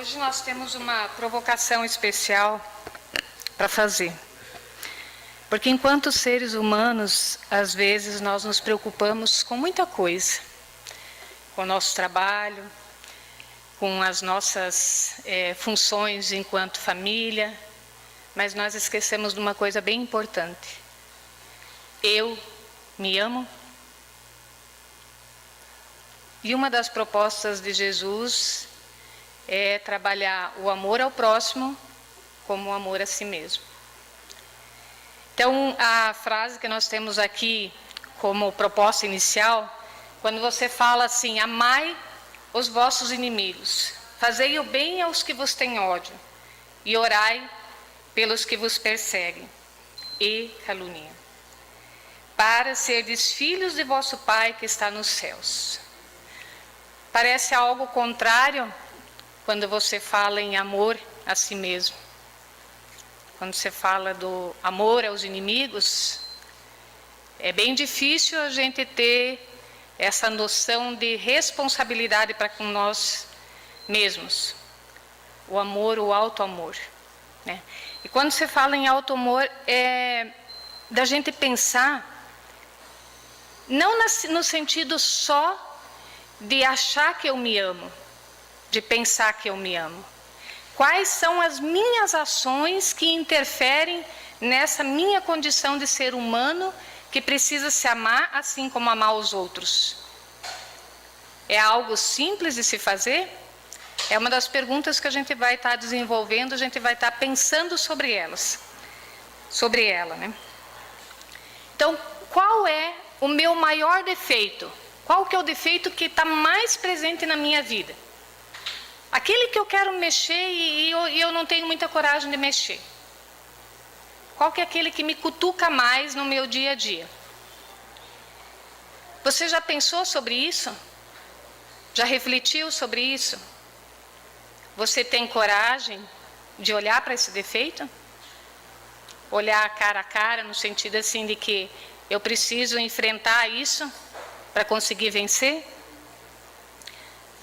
Hoje nós temos uma provocação especial para fazer. Porque enquanto seres humanos, às vezes nós nos preocupamos com muita coisa. Com o nosso trabalho, com as nossas funções enquanto família, mas nós esquecemos de uma coisa bem importante. Eu me amo. E uma das propostas de Jesus é trabalhar o amor ao próximo como o amor a si mesmo. Então, a frase que nós temos aqui como proposta inicial, quando você fala assim: amai os vossos inimigos, fazei o bem aos que vos têm ódio, e orai pelos que vos perseguem e caluniam, para serdes filhos de vosso Pai que está nos céus. Parece algo contrário quando você fala em amor a si mesmo. Quando você fala do amor aos inimigos, é bem difícil a gente ter essa noção de responsabilidade para com nós mesmos. O amor, o auto-amor, né? E quando você fala em auto-amor, é da gente pensar, não no sentido só de achar que eu me amo, de pensar que eu me amo. Quais são as minhas ações que interferem nessa minha condição de ser humano que precisa se amar assim como amar os outros? É algo simples de se fazer? É uma das perguntas que a gente vai estar desenvolvendo, a gente vai estar pensando sobre ela, né? Então, qual é o meu maior defeito? Qual que é o defeito que está mais presente na minha vida? Aquele que eu quero mexer e eu não tenho muita coragem de mexer. Qual que é aquele que me cutuca mais no meu dia a dia? Você já pensou sobre isso? Já refletiu sobre isso? Você tem coragem de olhar para esse defeito? Olhar cara a cara, no sentido assim de que eu preciso enfrentar isso para conseguir vencer?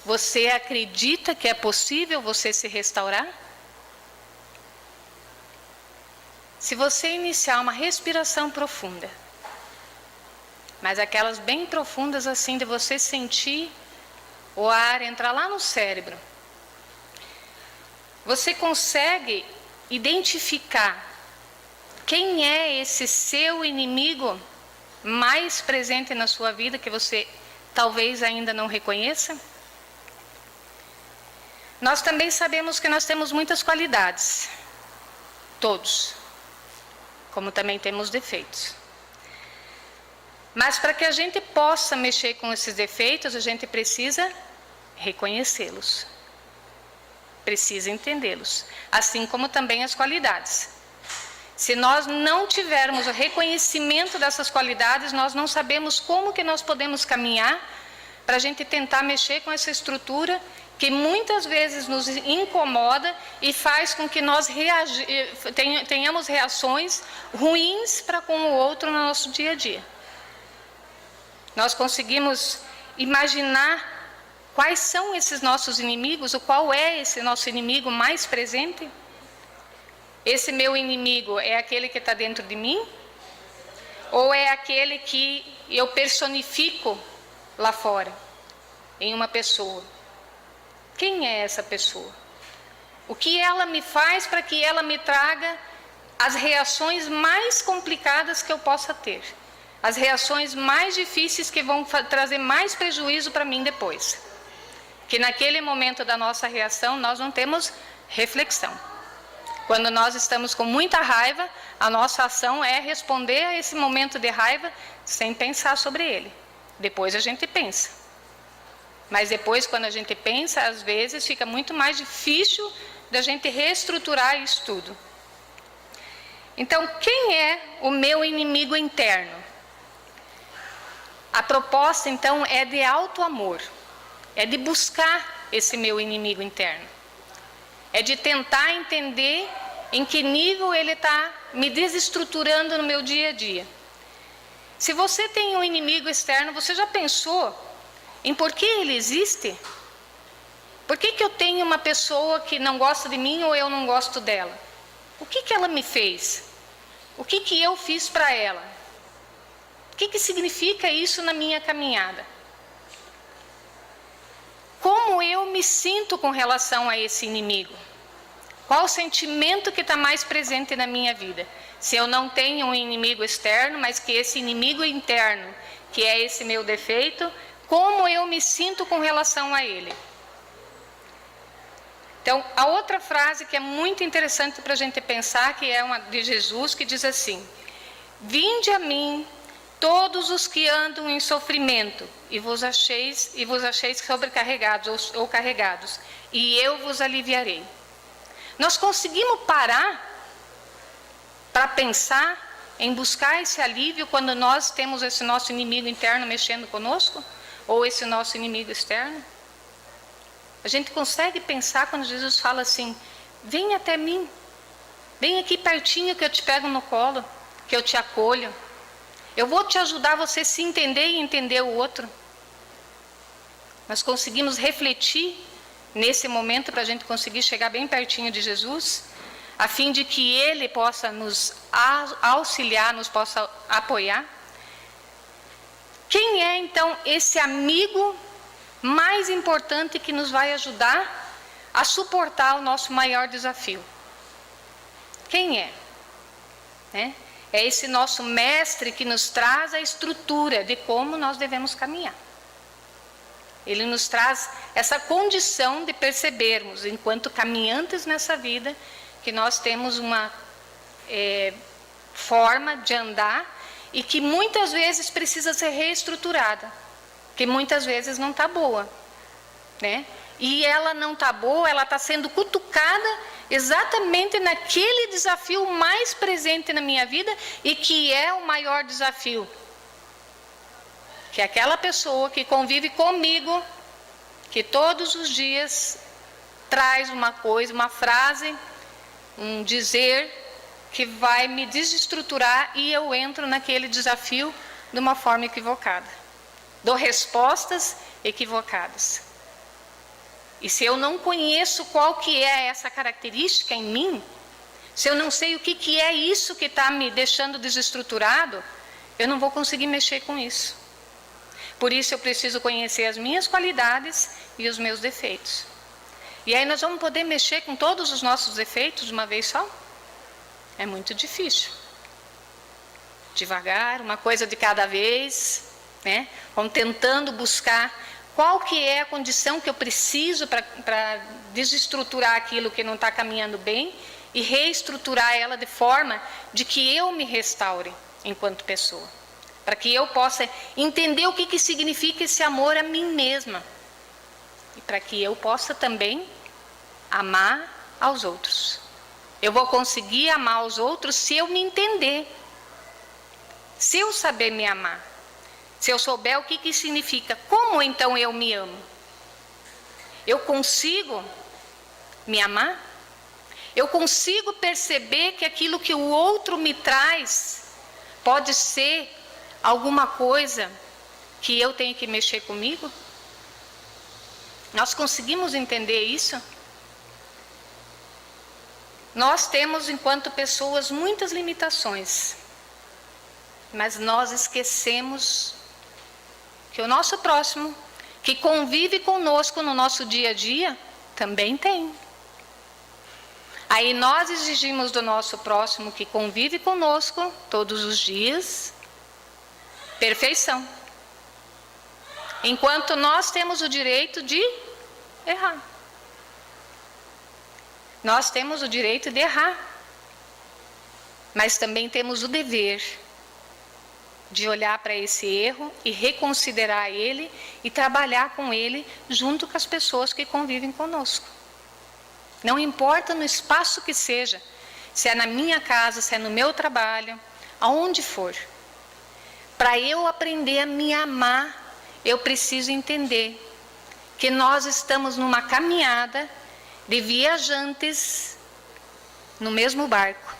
Você acredita que é possível você se restaurar? Se você iniciar uma respiração profunda, mas aquelas bem profundas assim, de você sentir o ar entrar lá no cérebro, você consegue identificar quem é esse seu inimigo mais presente na sua vida que você talvez ainda não reconheça? Nós também sabemos que nós temos muitas qualidades, todos, como também temos defeitos. Mas para que a gente possa mexer com esses defeitos, a gente precisa reconhecê-los, precisa entendê-los, assim como também as qualidades. Se nós não tivermos o reconhecimento dessas qualidades, nós não sabemos como que nós podemos caminhar para a gente tentar mexer com essa estrutura que muitas vezes nos incomoda e faz com que nós tenhamos reações ruins para com o outro no nosso dia a dia. Nós conseguimos imaginar quais são esses nossos inimigos, ou qual é esse nosso inimigo mais presente? Esse meu inimigo é aquele que está dentro de mim? Ou é aquele que eu personifico lá fora, em uma pessoa? Quem é essa pessoa? O que ela me faz para que ela me traga as reações mais complicadas que eu possa ter? As reações mais difíceis que vão trazer mais prejuízo para mim depois. Que naquele momento da nossa reação nós não temos reflexão. Quando nós estamos com muita raiva, a nossa ação é responder a esse momento de raiva sem pensar sobre ele. Depois a gente pensa. Mas depois, quando a gente pensa, às vezes fica muito mais difícil da gente reestruturar isso tudo. Então, quem é o meu inimigo interno? A proposta, então, é de auto-amor. É de buscar esse meu inimigo interno. É de tentar entender em que nível ele está me desestruturando no meu dia a dia. Se você tem um inimigo externo, você já pensou em por que ele existe? Por que eu tenho uma pessoa que não gosta de mim ou eu não gosto dela? O que ela me fez? O que eu fiz para ela? O que significa isso na minha caminhada? Como eu me sinto com relação a esse inimigo? Qual o sentimento que está mais presente na minha vida? Se eu não tenho um inimigo externo, mas que esse inimigo interno, que é esse meu defeito, como eu me sinto com relação a ele? Então, a outra frase que é muito interessante para a gente pensar, que é uma de Jesus, que diz assim: vinde a mim, todos os que andam em sofrimento, e vos acheis sobrecarregados ou carregados, e eu vos aliviarei. Nós conseguimos parar para pensar em buscar esse alívio quando nós temos esse nosso inimigo interno mexendo conosco? Ou esse nosso inimigo externo? A gente consegue pensar quando Jesus fala assim: vem até mim, vem aqui pertinho que eu te pego no colo, que eu te acolho. Eu vou te ajudar a você se entender e entender o outro. Nós conseguimos refletir nesse momento para a gente conseguir chegar bem pertinho de Jesus, a fim de que Ele possa nos auxiliar, nos possa apoiar. Quem é então esse amigo mais importante que nos vai ajudar a suportar o nosso maior desafio? Quem é? É esse nosso mestre que nos traz a estrutura de como nós devemos caminhar. Ele nos traz essa condição de percebermos, enquanto caminhantes nessa vida, que nós temos uma forma de andar e que muitas vezes precisa ser reestruturada, que muitas vezes não está boa, E ela não está boa, ela está sendo cutucada exatamente naquele desafio mais presente na minha vida e que é o maior desafio. Que é aquela pessoa que convive comigo, que todos os dias traz uma coisa, uma frase, um dizer que vai me desestruturar e eu entro naquele desafio de uma forma equivocada. Dou respostas equivocadas. E se eu não conheço qual que é essa característica em mim, se eu não sei o que é isso que está me deixando desestruturado, eu não vou conseguir mexer com isso. Por isso eu preciso conhecer as minhas qualidades e os meus defeitos. E aí nós vamos poder mexer com todos os nossos defeitos de uma vez só? É muito difícil. Devagar, uma coisa de cada vez, Vamos tentando buscar qual que é a condição que eu preciso para desestruturar aquilo que não está caminhando bem e reestruturar ela de forma de que eu me restaure enquanto pessoa. Para que eu possa entender o que significa esse amor a mim mesma. E para que eu possa também amar aos outros. Eu vou conseguir amar aos outros se eu me entender. Se eu saber me amar. Se eu souber o que significa, como então eu me amo? Eu consigo me amar? Eu consigo perceber que aquilo que o outro me traz pode ser alguma coisa que eu tenho que mexer comigo? Nós conseguimos entender isso? Nós temos, enquanto pessoas, muitas limitações, mas nós esquecemos que o nosso próximo, que convive conosco no nosso dia a dia, também tem. Aí nós exigimos do nosso próximo, que convive conosco todos os dias, perfeição. Enquanto nós temos o direito de errar. Nós temos o direito de errar. Mas também temos o dever de olhar para esse erro e reconsiderar ele e trabalhar com ele junto com as pessoas que convivem conosco. Não importa no espaço que seja, se é na minha casa, se é no meu trabalho, aonde for. Para eu aprender a me amar, eu preciso entender que nós estamos numa caminhada de viajantes no mesmo barco.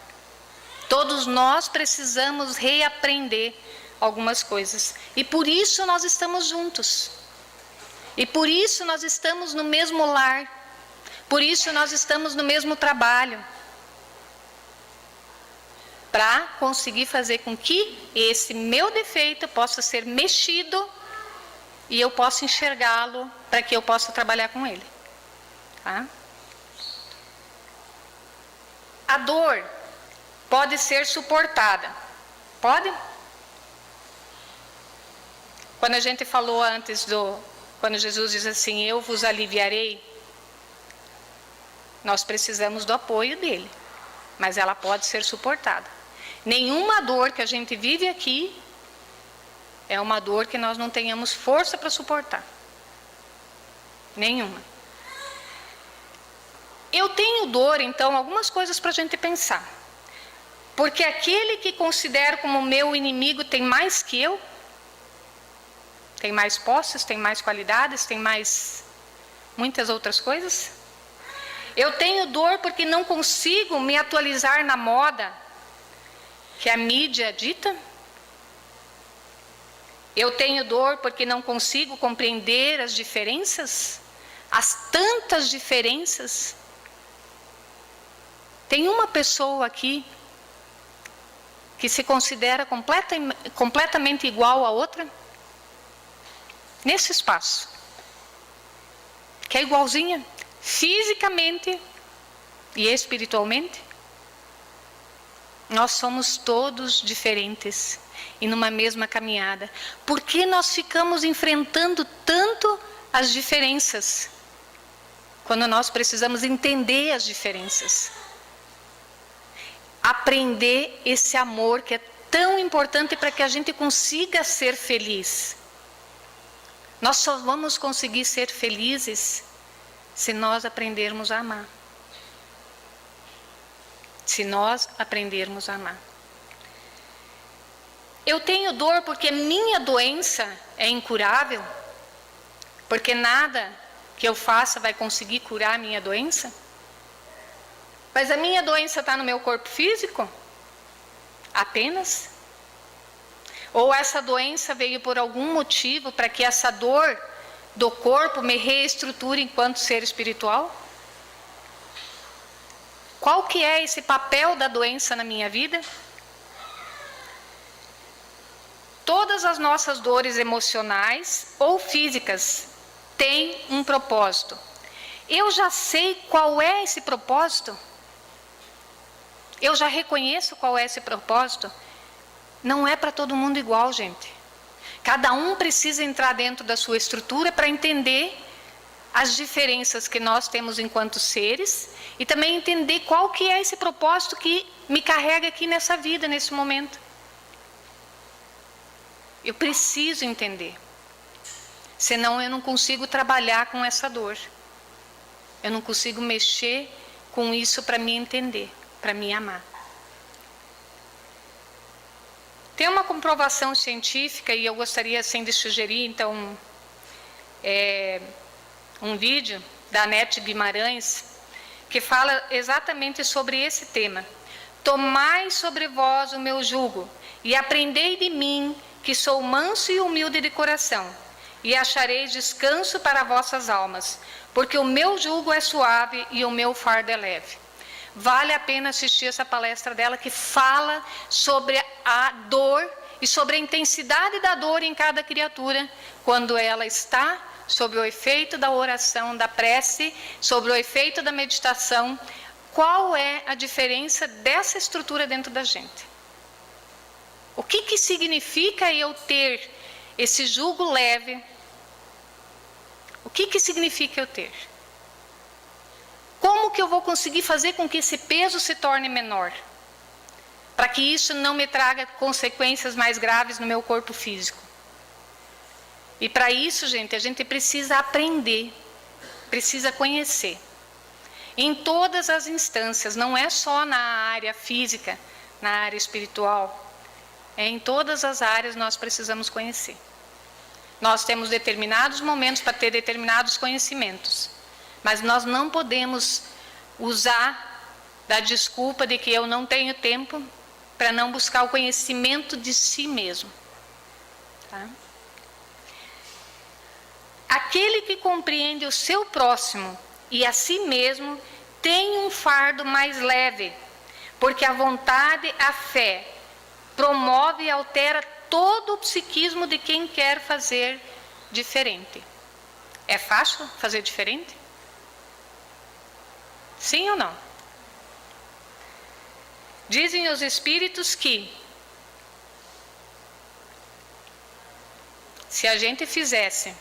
Todos nós precisamos reaprender algumas coisas. E por isso nós estamos juntos. E por isso nós estamos no mesmo lar. Por isso nós estamos no mesmo trabalho. Para conseguir fazer com que esse meu defeito possa ser mexido e eu possa enxergá-lo para que eu possa trabalhar com ele. Tá? A dor pode ser suportada. Pode? Quando a gente falou antes quando Jesus diz assim, eu vos aliviarei, nós precisamos do apoio dele, mas ela pode ser suportada. Nenhuma dor que a gente vive aqui é uma dor que nós não tenhamos força para suportar. Nenhuma. Eu tenho dor, então, algumas coisas para a gente pensar. Porque aquele que considero como meu inimigo tem mais que eu? Tem mais posses, tem mais qualidades, tem mais muitas outras coisas? Eu tenho dor porque não consigo me atualizar na moda que a mídia dita? Eu tenho dor porque não consigo compreender as diferenças? As tantas diferenças? Tem uma pessoa aqui que se considera completamente igual a outra? Nesse espaço. Que é igualzinha, fisicamente e espiritualmente. Nós somos todos diferentes e numa mesma caminhada. Por que nós ficamos enfrentando tanto as diferenças? Quando nós precisamos entender as diferenças. Aprender esse amor que é tão importante para que a gente consiga ser feliz. Nós só vamos conseguir ser felizes se nós aprendermos a amar. Se nós aprendermos a amar. Eu tenho dor porque minha doença é incurável? Porque nada que eu faça vai conseguir curar a minha doença? Mas a minha doença está no meu corpo físico? Apenas? Ou essa doença veio por algum motivo para que essa dor do corpo me reestruture enquanto ser espiritual? Qual que é esse papel da doença na minha vida? Todas as nossas dores emocionais ou físicas têm um propósito. Eu já sei qual é esse propósito? Eu já reconheço qual é esse propósito? Não é para todo mundo igual, gente. Cada um precisa entrar dentro da sua estrutura para entender as diferenças que nós temos enquanto seres e também entender qual que é esse propósito que me carrega aqui nessa vida, nesse momento. Eu preciso entender. Senão eu não consigo trabalhar com essa dor. Eu não consigo mexer com isso para me entender, para me amar. Tem uma comprovação científica e eu gostaria assim de sugerir então um vídeo da Anete Guimarães que fala exatamente sobre esse tema. Tomai sobre vós o meu jugo e aprendei de mim, que sou manso e humilde de coração, e achareis descanso para vossas almas, porque o meu jugo é suave e o meu fardo é leve. Vale a pena assistir essa palestra dela que fala sobre a dor e sobre a intensidade da dor em cada criatura quando ela está sob o efeito da oração, da prece, sobre o efeito da meditação. Qual é a diferença dessa estrutura dentro da gente? O que significa eu ter esse jugo leve? O que significa eu ter? Como que eu vou conseguir fazer com que esse peso se torne menor? Para que isso não me traga consequências mais graves no meu corpo físico. E para isso, gente, a gente precisa aprender, precisa conhecer. Em todas as instâncias, não é só na área física, na área espiritual. Em todas as áreas nós precisamos conhecer. Nós temos determinados momentos para ter determinados conhecimentos. Mas nós não podemos usar da desculpa de que eu não tenho tempo para não buscar o conhecimento de si mesmo. Tá? Aquele que compreende o seu próximo e a si mesmo tem um fardo mais leve, porque a vontade, a fé, promove e altera todo o psiquismo de quem quer fazer diferente. É fácil fazer diferente? Sim ou não? Dizem os espíritos que se a gente fizesse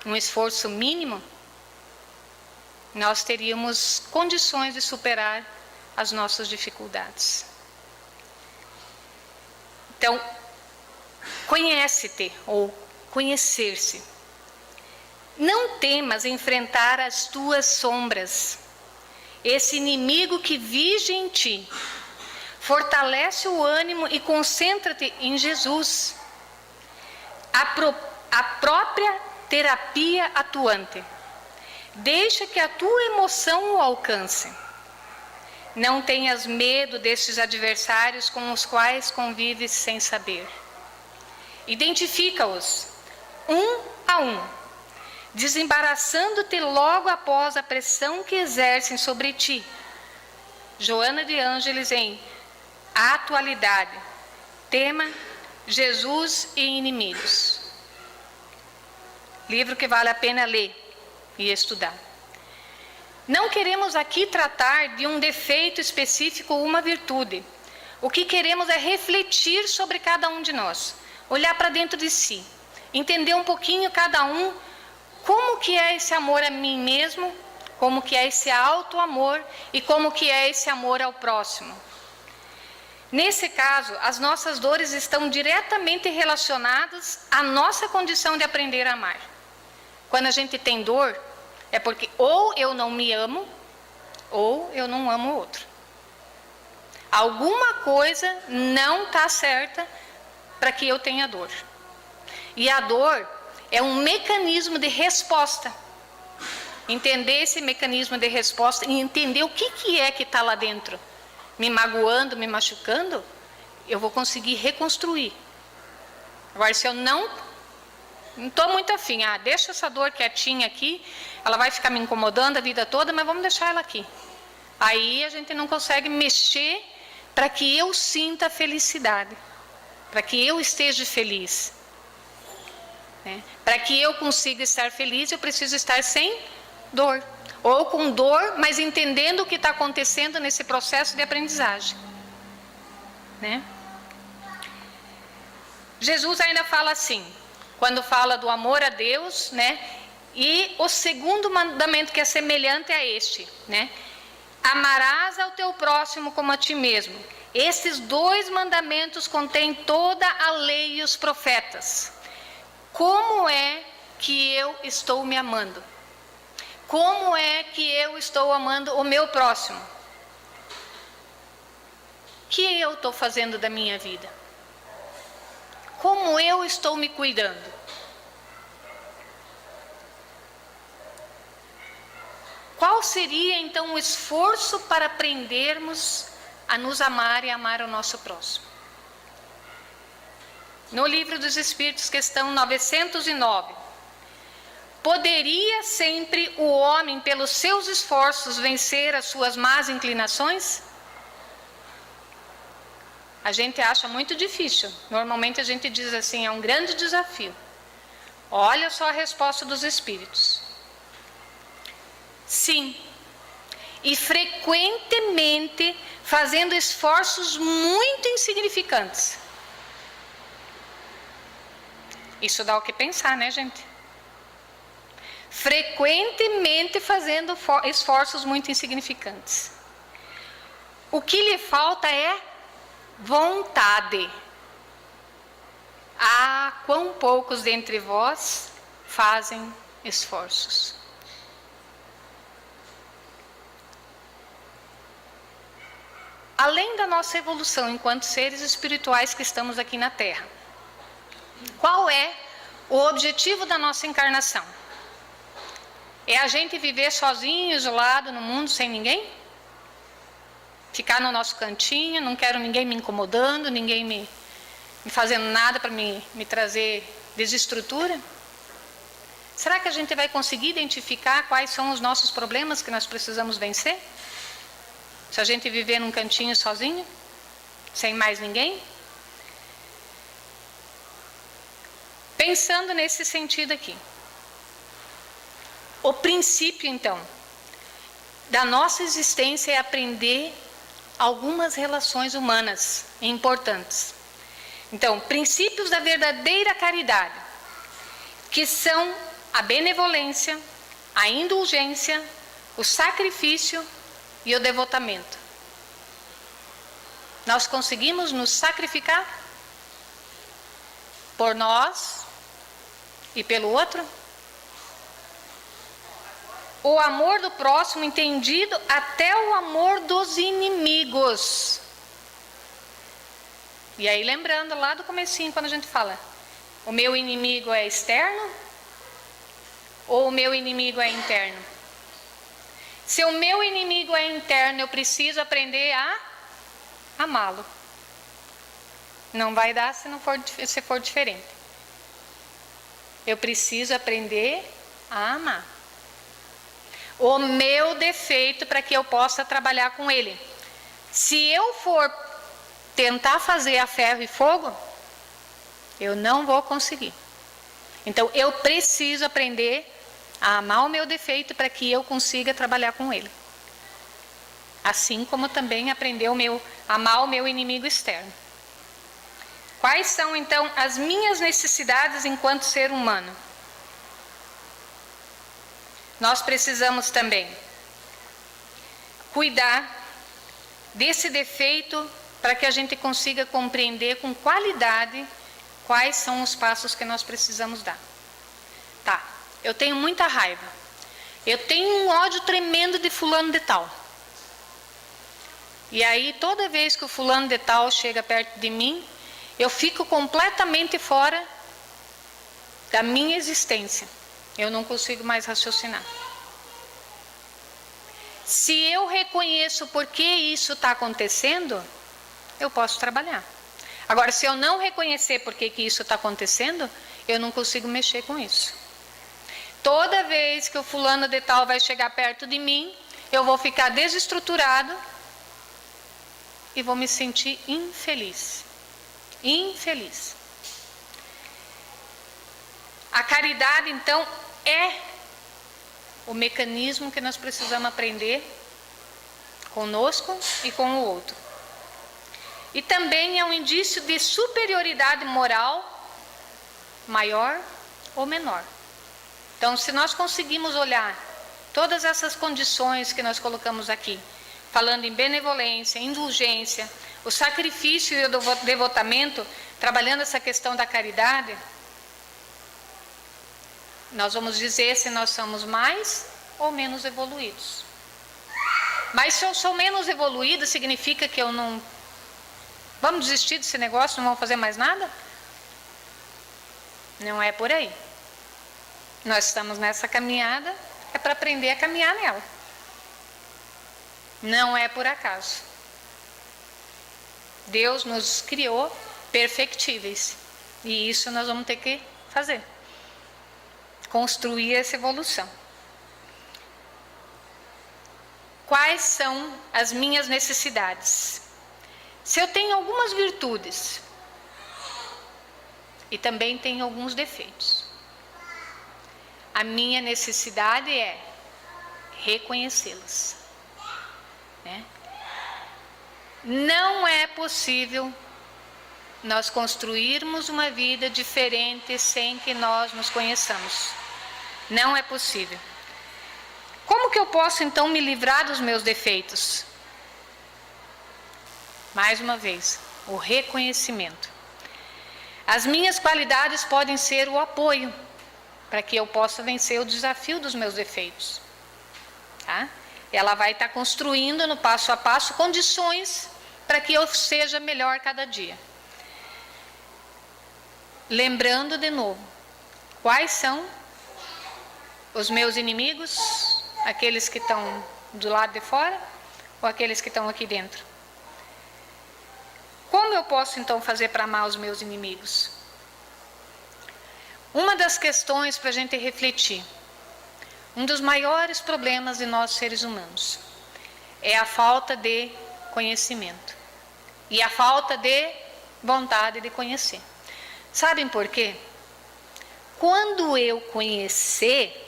um esforço mínimo, nós teríamos condições de superar as nossas dificuldades. Então, conhece-te ou conhecer-se. Não temas enfrentar as tuas sombras, esse inimigo que vige em ti. Fortalece o ânimo e concentra-te em Jesus, a própria terapia atuante. Deixa que a tua emoção o alcance. Não tenhas medo destes adversários com os quais convives sem saber. Identifica-os, um a um, desembaraçando-te logo após a pressão que exercem sobre ti. Joana de Ângeles em A Atualidade, tema Jesus e Inimigos. Livro que vale a pena ler e estudar. Não queremos aqui tratar de um defeito específico ou uma virtude. O que queremos é refletir sobre cada um de nós, olhar para dentro de si, entender um pouquinho cada um, como que é esse amor a mim mesmo, como que é esse auto-amor e como que é esse amor ao próximo. Nesse caso, as nossas dores estão diretamente relacionadas à nossa condição de aprender a amar. Quando a gente tem dor, é porque ou eu não me amo, ou eu não amo o outro. Alguma coisa não está certa para que eu tenha dor. E a dor é um mecanismo de resposta. Entender esse mecanismo de resposta e entender o que é que está lá dentro, me magoando, me machucando, eu vou conseguir reconstruir. Agora, se eu não estou muito afim, deixa essa dor quietinha aqui, ela vai ficar me incomodando a vida toda, mas vamos deixar ela aqui. Aí a gente não consegue mexer para que eu sinta felicidade, para que eu esteja feliz. Para que eu consiga estar feliz, eu preciso estar sem dor. Ou com dor, mas entendendo o que está acontecendo nesse processo de aprendizagem. Jesus ainda fala assim, quando fala do amor a Deus, e o segundo mandamento que é semelhante a este, amarás ao teu próximo como a ti mesmo. Esses dois mandamentos contêm toda a lei e os profetas. Como é que eu estou me amando? Como é que eu estou amando o meu próximo? O que eu estou fazendo da minha vida? Como eu estou me cuidando? Qual seria então o esforço para aprendermos a nos amar e amar o nosso próximo? No Livro dos Espíritos, questão 909. Poderia sempre o homem, pelos seus esforços, vencer as suas más inclinações? A gente acha muito difícil. Normalmente a gente diz assim, é um grande desafio. Olha só a resposta dos Espíritos. Sim. E frequentemente fazendo esforços muito insignificantes. Isso dá o que pensar, né, gente? Frequentemente fazendo esforços muito insignificantes. O que lhe falta é vontade. Quão poucos dentre vós fazem esforços. Além da nossa evolução enquanto seres espirituais que estamos aqui na Terra, qual é o objetivo da nossa encarnação? É a gente viver sozinho, isolado no mundo, sem ninguém? Ficar no nosso cantinho, não quero ninguém me incomodando, ninguém me fazendo nada para me trazer desestrutura? Será que a gente vai conseguir identificar quais são os nossos problemas que nós precisamos vencer? Se a gente viver num cantinho sozinho, sem mais ninguém? Pensando nesse sentido aqui. O princípio, então, da nossa existência é aprender algumas relações humanas importantes. Então, princípios da verdadeira caridade, que são a benevolência, a indulgência, o sacrifício e o devotamento. Nós conseguimos nos sacrificar por nós e pelo outro? O amor do próximo entendido até o amor dos inimigos. E aí lembrando lá do comecinho, quando a gente fala, o meu inimigo é externo ou o meu inimigo é interno? Se o meu inimigo é interno, eu preciso aprender a amá-lo. Não vai dar se for diferente. Eu preciso aprender a amar o meu defeito para que eu possa trabalhar com ele. Se eu for tentar fazer a ferro e fogo, eu não vou conseguir. Então eu preciso aprender a amar o meu defeito para que eu consiga trabalhar com ele. Assim como também aprender a amar o meu inimigo externo. Quais são então as minhas necessidades enquanto ser humano? Nós precisamos também cuidar desse defeito para que a gente consiga compreender com qualidade quais são os passos que nós precisamos dar. Tá, eu tenho muita raiva. Eu tenho um ódio tremendo de fulano de tal. E aí toda vez que o fulano de tal chega perto de mim, eu fico completamente fora da minha existência. Eu não consigo mais raciocinar. Se eu reconheço por que isso está acontecendo, eu posso trabalhar. Agora, se eu não reconhecer por que isso está acontecendo, eu não consigo mexer com isso. Toda vez que o fulano de tal vai chegar perto de mim, eu vou ficar desestruturado e vou me sentir infeliz. Infeliz. A caridade, então, é o mecanismo que nós precisamos aprender conosco e com o outro. E também é um indício de superioridade moral maior ou menor. Então, se nós conseguimos olhar todas essas condições que nós colocamos aqui, falando em benevolência, indulgência, o sacrifício e o devotamento, trabalhando essa questão da caridade, nós vamos dizer se nós somos mais ou menos evoluídos. Mas se eu sou menos evoluído, significa que eu não... Vamos desistir desse negócio, não vamos fazer mais nada? Não é por aí. Nós estamos nessa caminhada, é para aprender a caminhar nela. Não é por acaso. Deus nos criou perfectíveis. E isso nós vamos ter que fazer. Construir essa evolução. Quais são as minhas necessidades? Se eu tenho algumas virtudes e também tenho alguns defeitos, a minha necessidade é reconhecê-las. Né? Não é possível nós construirmos uma vida diferente sem que nós nos conheçamos. Não é possível. Como que eu posso então me livrar dos meus defeitos? Mais uma vez, o reconhecimento. As minhas qualidades podem ser o apoio para que eu possa vencer o desafio dos meus defeitos. Tá? Ela vai estar construindo no passo a passo condições para que eu seja melhor cada dia. Lembrando de novo, quais são os meus inimigos? Aqueles que estão do lado de fora ou aqueles que estão aqui dentro? Como eu posso então fazer para amar os meus inimigos? Uma das questões para a gente refletir, um dos maiores problemas de nós seres humanos, é a falta de conhecimento e a falta de vontade de conhecer. Sabem por quê? Quando eu conhecer,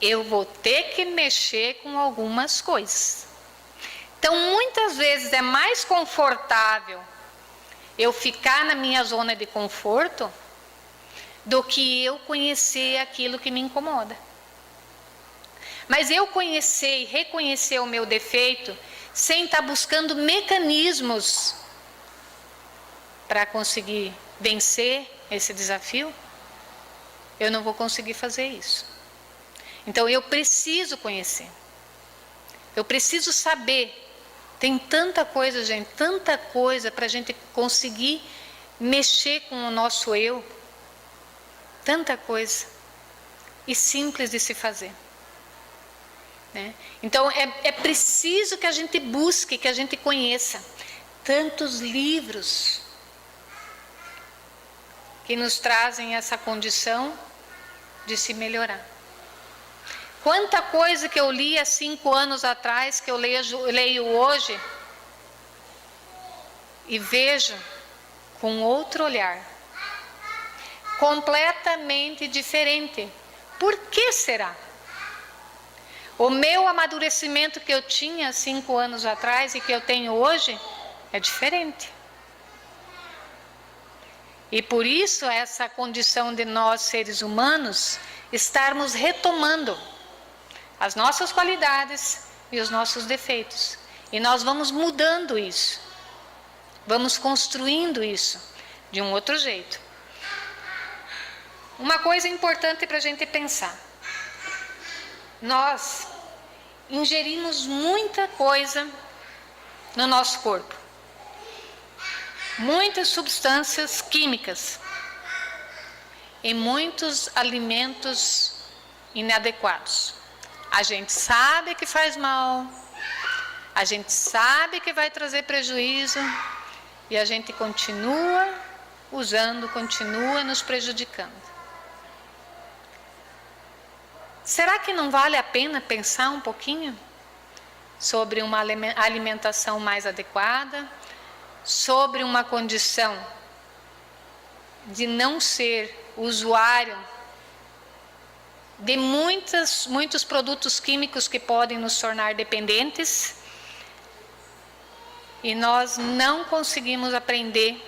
eu vou ter que mexer com algumas coisas. Então, muitas vezes é mais confortável eu ficar na minha zona de conforto do que eu conhecer aquilo que me incomoda. Mas eu conhecer e reconhecer o meu defeito sem estar buscando mecanismos para conseguir vencer esse desafio, eu não vou conseguir fazer isso. Então eu preciso conhecer. Eu preciso saber. Tem tanta coisa, gente, tanta coisa para a gente conseguir mexer com o nosso eu. Tanta coisa. E simples de se fazer. Né? Então é preciso que a gente busque, que a gente conheça. Tantos livros que nos trazem essa condição de se melhorar. Quanta coisa que eu li há 5 anos atrás, que eu leio hoje e vejo com outro olhar, completamente diferente. Por que será? O meu amadurecimento que eu tinha 5 anos atrás e que eu tenho hoje é diferente. E por isso essa condição de nós, seres humanos, estarmos retomando as nossas qualidades e os nossos defeitos. E nós vamos mudando isso. Vamos construindo isso de um outro jeito. Uma coisa importante para a gente pensar. Nós ingerimos muita coisa no nosso corpo. Muitas substâncias químicas. E muitos alimentos inadequados. A gente sabe que faz mal, a gente sabe que vai trazer prejuízo e a gente continua usando, continua nos prejudicando. Será que não vale a pena pensar um pouquinho sobre uma alimentação mais adequada, sobre uma condição de não ser usuário de muitos produtos químicos que podem nos tornar dependentes e nós não conseguimos aprender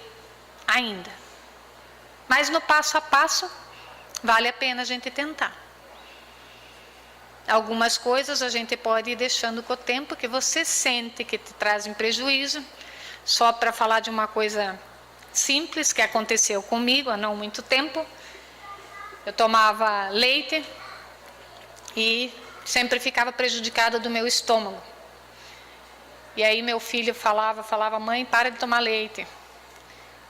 ainda. Mas no passo a passo, vale a pena a gente tentar. Algumas coisas a gente pode ir deixando com o tempo que você sente que te trazem prejuízo. Só para falar de uma coisa simples que aconteceu comigo há não muito tempo. Eu tomava leite e sempre ficava prejudicada do meu estômago. E aí meu filho falava, mãe, para de tomar leite.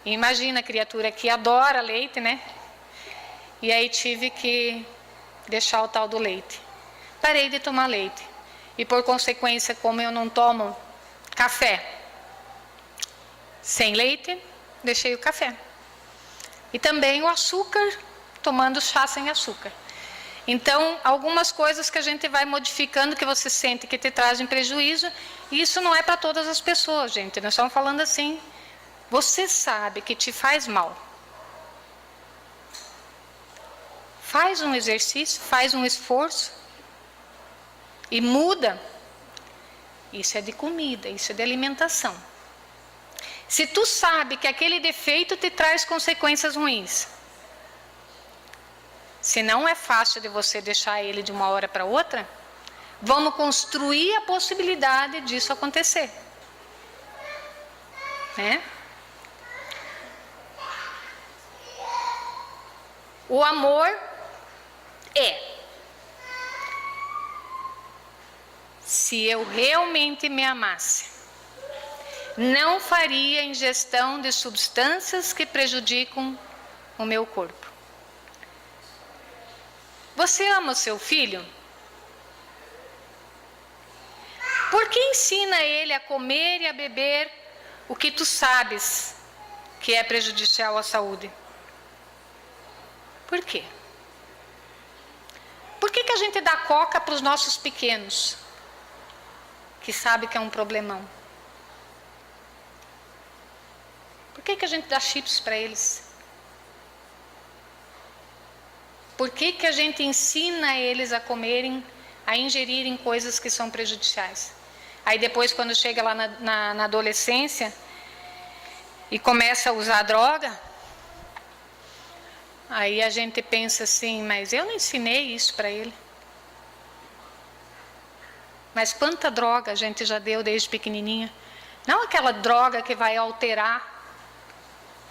E imagina a criatura que adora leite, né? E aí tive que deixar o tal do leite. Parei de tomar leite. E por consequência, como eu não tomo café sem leite, deixei o café. E também o açúcar, tomando chá sem açúcar. Então, algumas coisas que a gente vai modificando, que você sente que te trazem prejuízo, e isso não é para todas as pessoas, gente. Nós estamos falando assim, você sabe que te faz mal. Faz um exercício, faz um esforço e muda. Isso é de comida, isso é de alimentação. Se tu sabe que aquele defeito te traz consequências ruins, se não é fácil de você deixar ele de uma hora para outra, vamos construir a possibilidade disso acontecer. Né? O amor é: se eu realmente me amasse, não faria ingestão de substâncias que prejudicam o meu corpo. Você ama o seu filho? Por que ensina ele a comer e a beber o que tu sabes que é prejudicial à saúde? Por quê? Por que a gente dá coca para os nossos pequenos, que sabe que é um problemão? Por que a gente dá chips para eles? Por que a gente ensina eles a comerem, a ingerirem coisas que são prejudiciais? Aí depois, quando chega lá na adolescência e começa a usar droga, aí a gente pensa assim, mas eu não ensinei isso para ele. Mas quanta droga a gente já deu desde pequenininha. Não aquela droga que vai alterar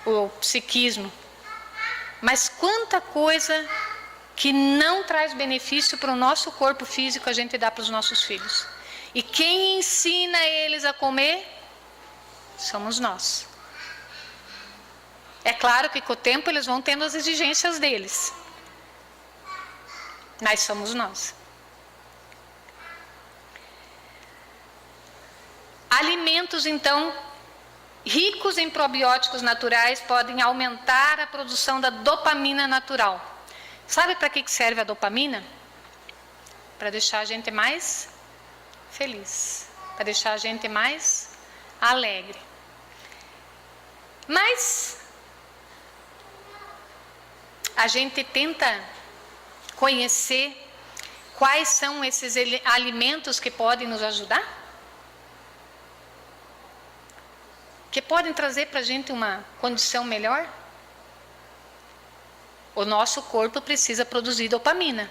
o psiquismo, mas quanta coisa que não traz benefício para o nosso corpo físico a gente dá para os nossos filhos. E quem ensina eles a comer somos nós. É claro que com o tempo eles vão tendo as exigências deles, mas somos nós. Alimentos, então, ricos em probióticos naturais podem aumentar a produção da dopamina natural. Sabe para que serve a dopamina? Para deixar a gente mais feliz, para deixar a gente mais alegre. Mas a gente tenta conhecer quais são esses alimentos que podem nos ajudar? Que podem trazer para a gente uma condição melhor? O nosso corpo precisa produzir dopamina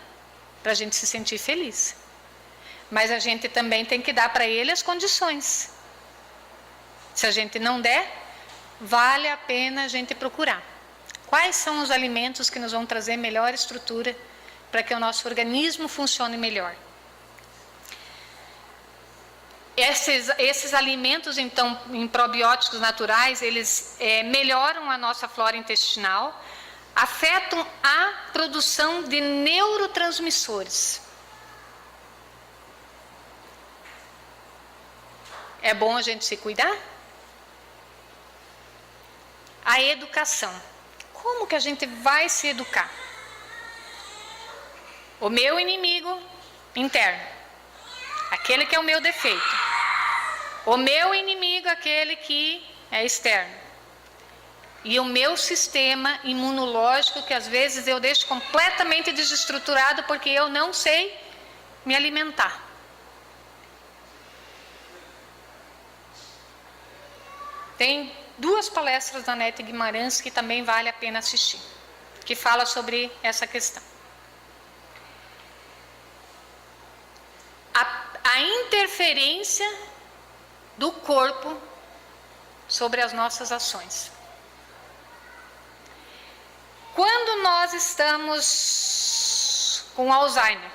para a gente se sentir feliz. Mas a gente também tem que dar para ele as condições. Se a gente não der, vale a pena a gente procurar. Quais são os alimentos que nos vão trazer melhor estrutura para que o nosso organismo funcione melhor? Esses alimentos, então, em probióticos naturais, eles melhoram a nossa flora intestinal, afetam a produção de neurotransmissores. É bom a gente se cuidar? A educação. Como que a gente vai se educar? O meu inimigo interno. Aquele que é o meu defeito. O meu inimigo, aquele que é externo. E o meu sistema imunológico, que às vezes eu deixo completamente desestruturado porque eu não sei me alimentar. Tem 2 palestras da Nete Guimarães que também vale a pena assistir, que fala sobre essa questão. A interferência do corpo sobre as nossas ações. Quando nós estamos com Alzheimer,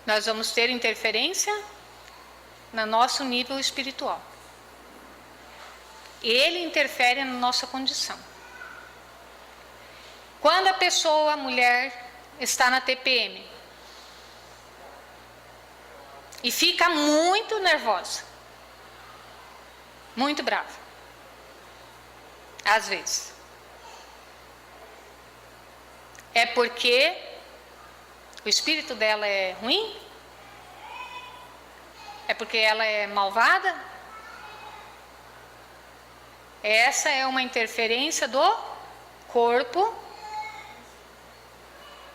nós vamos ter interferência no nosso nível espiritual. Ele interfere na nossa condição. Quando a pessoa, a mulher, está na TPM, e fica muito nervosa, muito brava, às vezes, é porque o espírito dela é ruim? É porque ela é malvada? Essa é uma interferência do corpo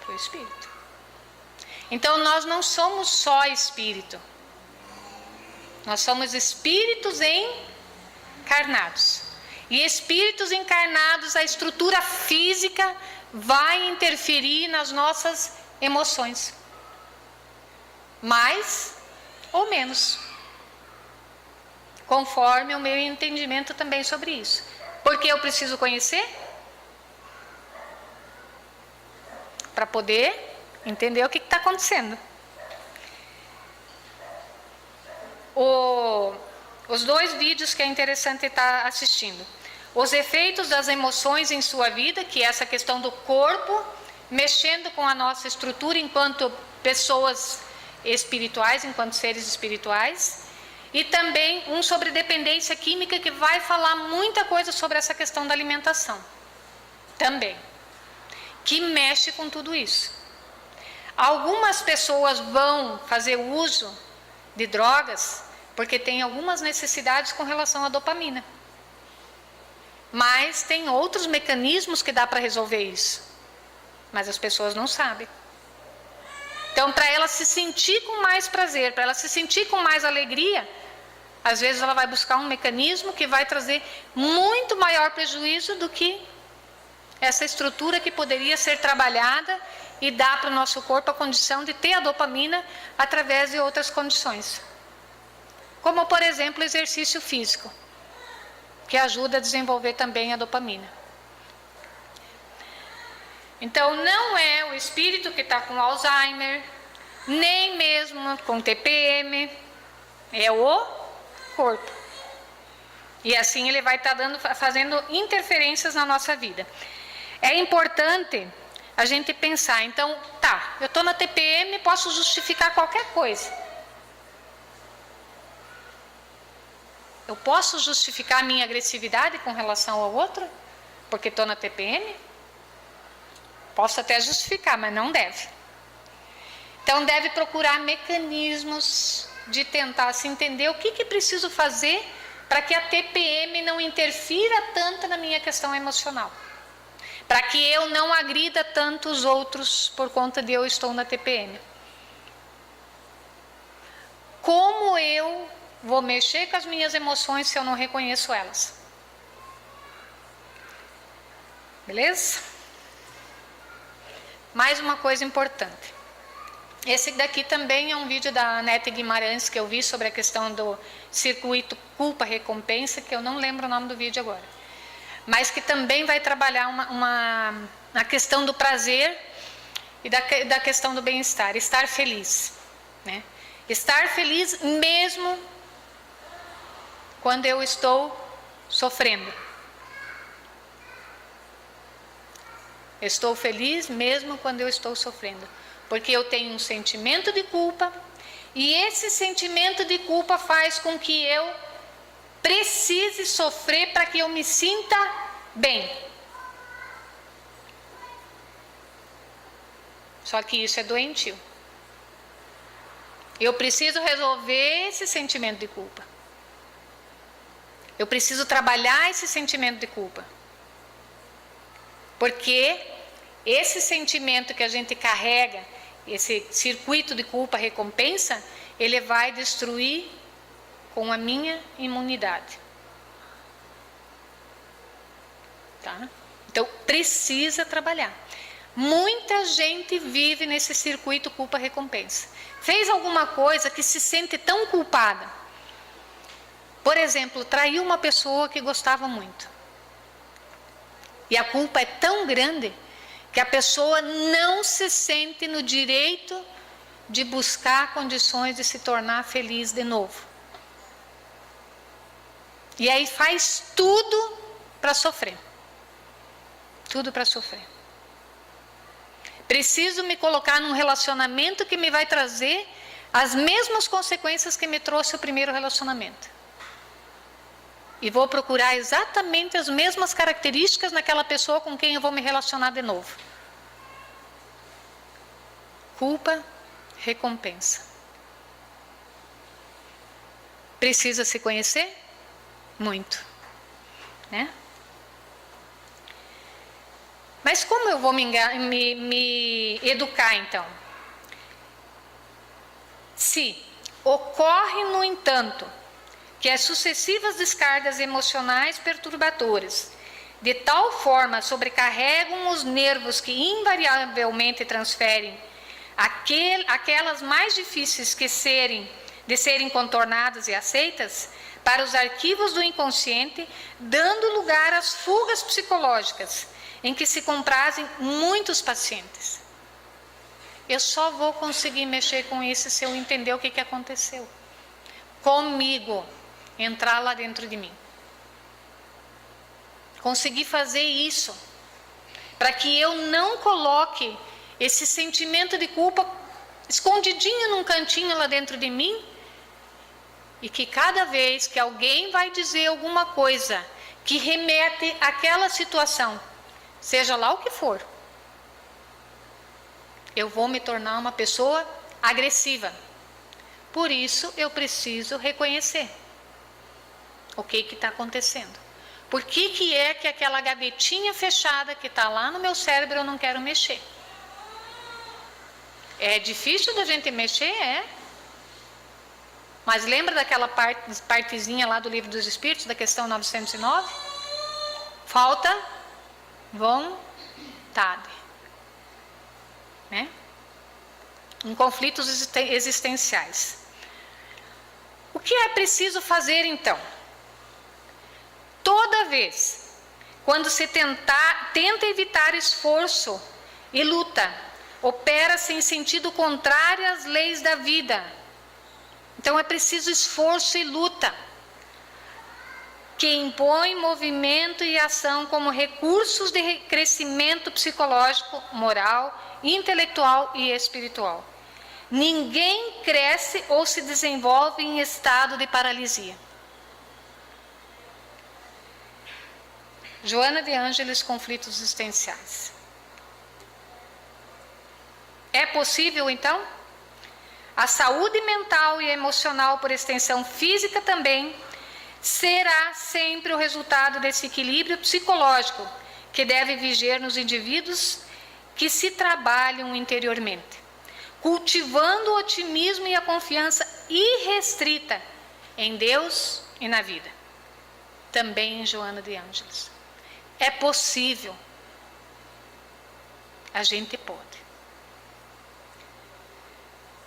para o espírito. Então, nós não somos só espírito. Nós somos espíritos encarnados. E espíritos encarnados, a estrutura física vai interferir nas nossas emoções. Mais ou menos. Conforme o meu entendimento também sobre isso. Porque eu preciso conhecer para poder entender o que está acontecendo. Os 2 vídeos que é interessante estar assistindo. Os efeitos das emoções em sua vida, que é essa questão do corpo, mexendo com a nossa estrutura enquanto pessoas espirituais, enquanto seres espirituais. E também um sobre dependência química, que vai falar muita coisa sobre essa questão da alimentação. também, que mexe com tudo isso. Algumas pessoas vão fazer uso de drogas porque tem algumas necessidades com relação à dopamina. Mas tem outros mecanismos que dá para resolver isso. Mas as pessoas não sabem. Então, para ela se sentir com mais prazer, para ela se sentir com mais alegria, às vezes ela vai buscar um mecanismo que vai trazer muito maior prejuízo do que essa estrutura que poderia ser trabalhada e dar para o nosso corpo a condição de ter a dopamina através de outras condições. Como, por exemplo, o exercício físico, que ajuda a desenvolver também a dopamina. Então, não é o espírito que está com Alzheimer, nem mesmo com TPM, é o corpo. E assim ele vai estar fazendo interferências na nossa vida. É importante a gente pensar, então, tá, eu estou na TPM, posso justificar qualquer coisa. Eu posso justificar a minha agressividade com relação ao outro? Porque estou na TPM? Posso até justificar, mas não deve. Então, deve procurar mecanismos de tentar se entender o que preciso fazer para que a TPM não interfira tanto na minha questão emocional. Para que eu não agrida tanto os outros por conta de eu estou na TPM. Como eu vou mexer com as minhas emoções se eu não reconheço elas? Beleza? Mais uma coisa importante. Esse daqui também é um vídeo da Anete Guimarães que eu vi sobre a questão do circuito culpa-recompensa, que eu não lembro o nome do vídeo agora. Mas que também vai trabalhar a questão do prazer e da questão do bem-estar, estar feliz, né? Estar feliz mesmo quando eu estou sofrendo. Estou feliz mesmo quando eu estou sofrendo, porque eu tenho um sentimento de culpa e esse sentimento de culpa faz com que eu precise sofrer para que eu me sinta bem. Só que isso é doentio. Eu preciso resolver esse sentimento de culpa. Eu preciso trabalhar esse sentimento de culpa. Porque esse sentimento que a gente carrega, esse circuito de culpa-recompensa, ele vai destruir com a minha imunidade. Tá? Então, precisa trabalhar. Muita gente vive nesse circuito culpa-recompensa. Fez alguma coisa que se sente tão culpada. Por exemplo, traiu uma pessoa que gostava muito. E a culpa é tão grande que a pessoa não se sente no direito de buscar condições de se tornar feliz de novo. E aí faz tudo para sofrer. Tudo para sofrer. Preciso me colocar num relacionamento que me vai trazer as mesmas consequências que me trouxe o primeiro relacionamento. E vou procurar exatamente as mesmas características naquela pessoa com quem eu vou me relacionar de novo. Culpa, recompensa. Precisa se conhecer? Muito. Né? Mas como eu vou me educar então? Se ocorre, no entanto, que as sucessivas descargas emocionais perturbadoras de tal forma sobrecarregam os nervos que invariavelmente transferem aquelas mais difíceis de serem contornadas e aceitas para os arquivos do inconsciente, dando lugar às fugas psicológicas em que se comprazem muitos pacientes. Eu só vou conseguir mexer com isso se eu entender o que aconteceu comigo, entrar lá dentro de mim. Conseguir fazer isso, para que eu não coloque esse sentimento de culpa escondidinho num cantinho lá dentro de mim, e que cada vez que alguém vai dizer alguma coisa que remete àquela situação, seja lá o que for, eu vou me tornar uma pessoa agressiva. Por isso eu preciso reconhecer o que está acontecendo. Por que é que aquela gavetinha fechada que está lá no meu cérebro eu não quero mexer? É difícil da gente mexer, é. Mas lembra daquela partezinha lá do Livro dos Espíritos, da questão 909? Falta vontade. Né? Em conflitos existenciais. O que é preciso fazer então? Toda vez, quando se tenta evitar esforço e luta, opera-se em sentido contrário às leis da vida. Então é preciso esforço e luta, que impõe movimento e ação como recursos de crescimento psicológico, moral, intelectual e espiritual. Ninguém cresce ou se desenvolve em estado de paralisia. Joana de Ângeles, Conflitos Existenciais. É possível, então? A saúde mental e emocional, por extensão física também, será sempre o resultado desse equilíbrio psicológico que deve viger nos indivíduos que se trabalham interiormente, cultivando o otimismo e a confiança irrestrita em Deus e na vida. Também em Joana de Ângeles. É possível. A gente pode.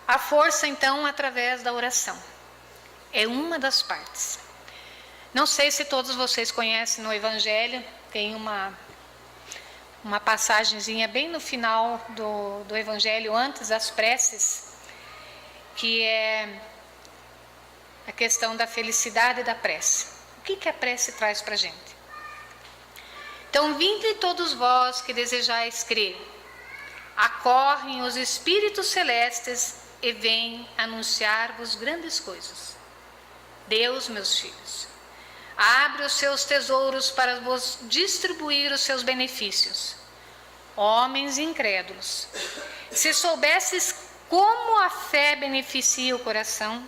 A força, então, através da oração. É uma das partes. Não sei se todos vocês conhecem no Evangelho, tem uma passagenzinha bem no final do Evangelho, antes das preces, que é a questão da felicidade da prece. O que a prece traz para a gente? Então, vinde todos vós que desejais crer, acorrem os espíritos celestes e vêm anunciar-vos grandes coisas. Deus, meus filhos, abre os seus tesouros para vos distribuir os seus benefícios. Homens incrédulos, se soubesses como a fé beneficia o coração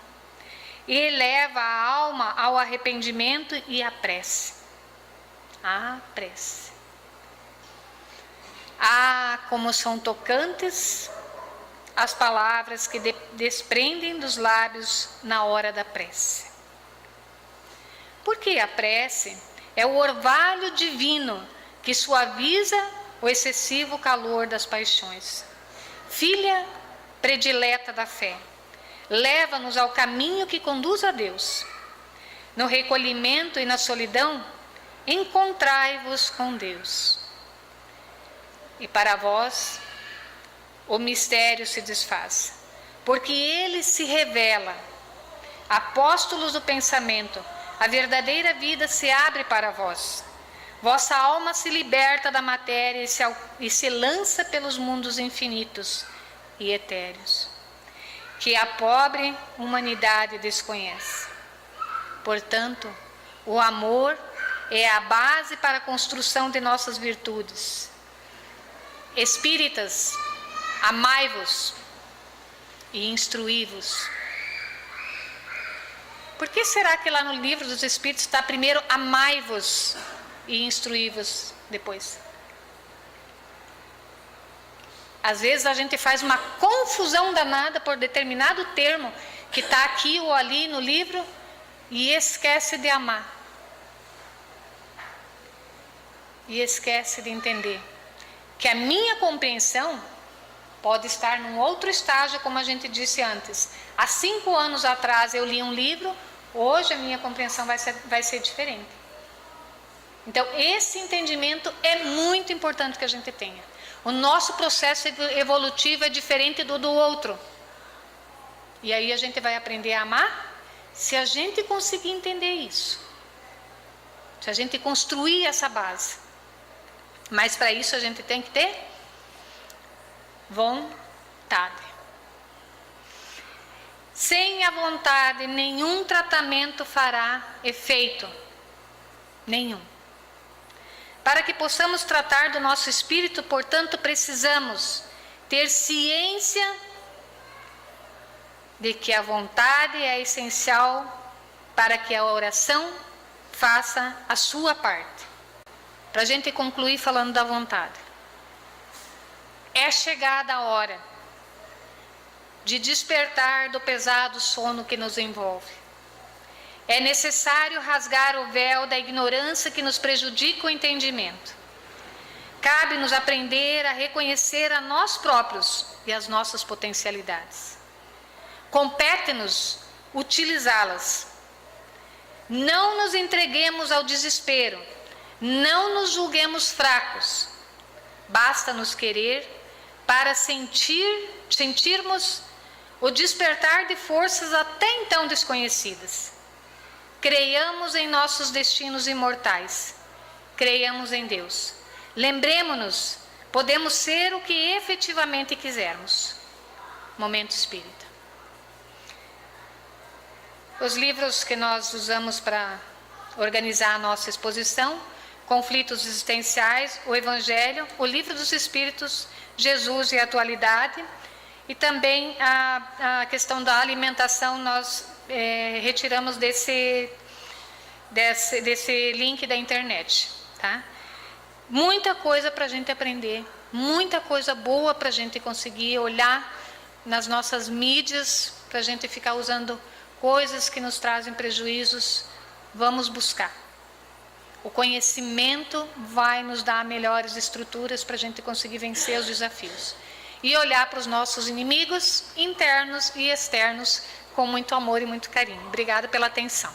e eleva a alma ao arrependimento e à prece. A prece. Ah, como são tocantes as palavras que desprendem dos lábios na hora da prece. Porque a prece é o orvalho divino que suaviza o excessivo calor das paixões. Filha predileta da fé, leva-nos ao caminho que conduz a Deus. No recolhimento e na solidão, encontrai-vos com Deus. E para vós, o mistério se desfaz, porque ele se revela. Apóstolos do pensamento, a verdadeira vida se abre para vós. Vossa alma se liberta da matéria e se lança pelos mundos infinitos e etéreos, que a pobre humanidade desconhece. Portanto, o amor é a base para a construção de nossas virtudes. Espíritas, amai-vos e instruí-vos. Por que será que lá no Livro dos Espíritos está primeiro amai-vos e instruí-vos depois? Às vezes a gente faz uma confusão danada por determinado termo que está aqui ou ali no livro e esquece de amar. E esquece de entender que a minha compreensão pode estar num outro estágio, como a gente disse antes. Há 5 anos atrás eu li um livro, hoje a minha compreensão vai ser diferente. Então, esse entendimento é muito importante que a gente tenha. O nosso processo evolutivo é diferente do outro. E aí a gente vai aprender a amar se a gente conseguir entender isso. Se a gente construir essa base. Mas para isso a gente tem que ter vontade. Sem a vontade, nenhum tratamento fará efeito. Nenhum. Para que possamos tratar do nosso espírito, portanto, precisamos ter ciência de que a vontade é essencial para que a oração faça a sua parte. Para a gente concluir falando da vontade. É chegada a hora de despertar do pesado sono que nos envolve. É necessário rasgar o véu da ignorância que nos prejudica o entendimento. Cabe-nos aprender a reconhecer a nós próprios e as nossas potencialidades. Compete-nos utilizá-las. Não nos entreguemos ao desespero, não nos julguemos fracos. Basta-nos querer para sentirmos o despertar de forças até então desconhecidas. Creiamos em nossos destinos imortais. Creiamos em Deus. Lembremo-nos, podemos ser o que efetivamente quisermos. Momento espírita. Os livros que nós usamos para organizar a nossa exposição: Conflitos Existenciais, o Evangelho, o Livro dos Espíritos, Jesus e a Atualidade, e também a questão da alimentação nós retiramos desse link da internet, tá? Muita coisa para a gente aprender, muita coisa boa para a gente conseguir olhar nas nossas mídias, para a gente ficar usando coisas que nos trazem prejuízos. Vamos buscar. O conhecimento vai nos dar melhores estruturas para a gente conseguir vencer os desafios. E olhar para os nossos inimigos internos e externos com muito amor e muito carinho. Obrigada pela atenção.